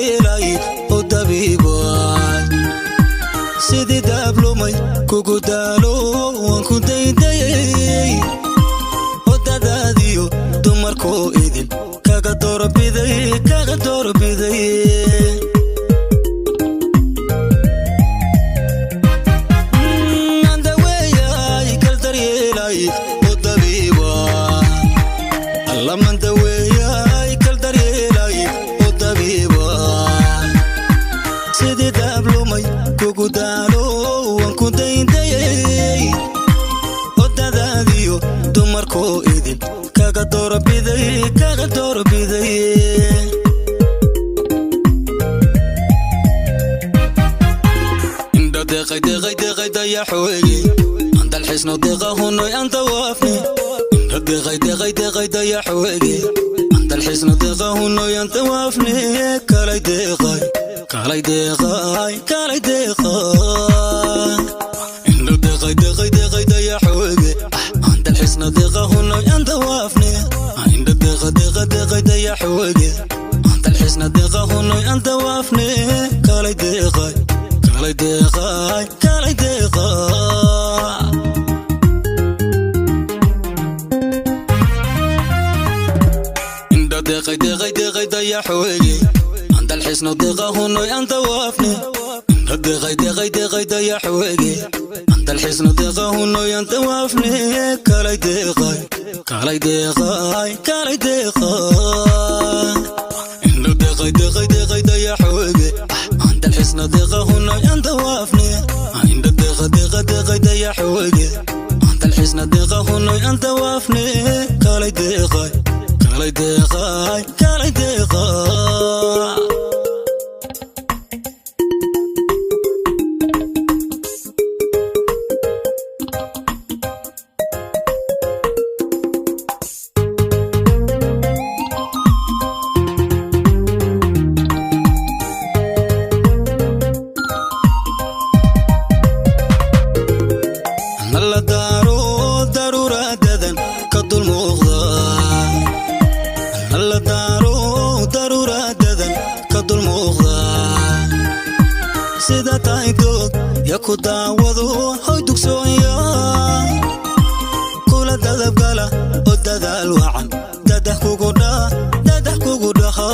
daryeelay oo dabiibay sidii dablumay kugu daalo waan ku daydayay oo dadaadiyo dumarkoo idin kaga doorbiday kaga doorbiday inda deqay dayaxweegi anta alxisno deqahuno anta waafni inda deqay dayaxweegi anta alxisno deqahuno anta waafni kalay deqay inda deqay dayaxweegi anta alxisno deqahuno anta waafni inda deqay dayaxweegi anta alxisno deqahuno anta waafni kalay deqay inda deqay dayaxweegi anta alxisno deqahuno anta waafni inda deqay dayaxweegi anta alxisno deqahuno anta waafni kalay deqay inda deqay dayaxweegi anta alxisno deqahuno anta waafni inda deqay dayaxweegi anta alxisno deqahuno anta waafni kalay deqay sida taaydood ya ku daawado hoy dugsoonya kula dadabgala oo dadaal wacan dadah kugu dhaha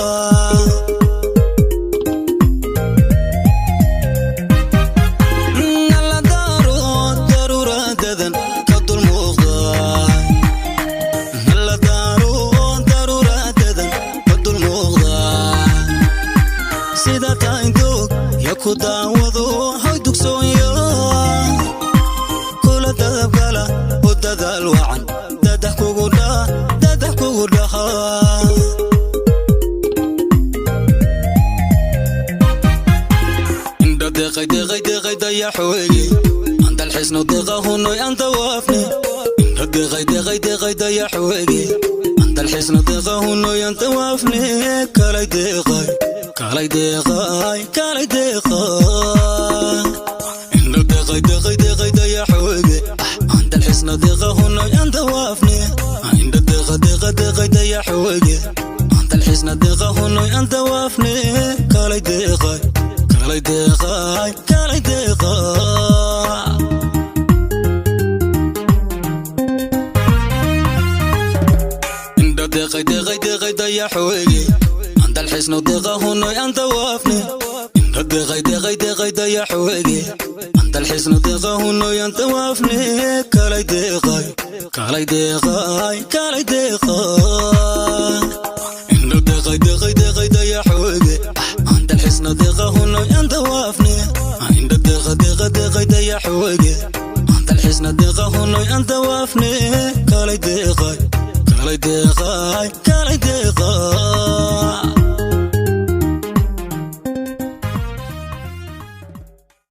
nala daruuradadan ka dul muuqda nala daruuradadan ka dul muuqda sida taaydood ya ku daawado hoy dugsoonya kula dadabgala oo dadaal wacan dadah kugu dhaha inda deqay dayaxweegi anta alxisno deqahuno anta waafni inda deqay dayaxweegi anta alxisno deqahuno anta waafni kalay deqay inda deqay dayaxweegi anta alxisno deqahuno anta waafni inda deqay dayaxweegi anta alxisno deqahuno anta waafni kalay deqay inda deqay dayaxweegi anta alxisno deqahuno anta waafni inda deqay dayaxweegi anta alxisno deqahuno anta waafni kalay deqay inda deqay dayaxweegi anta alxisno deqahuno anta waafni inda deqay dayaxweegi anta alxisno deqahuno anta waafni kalay deqay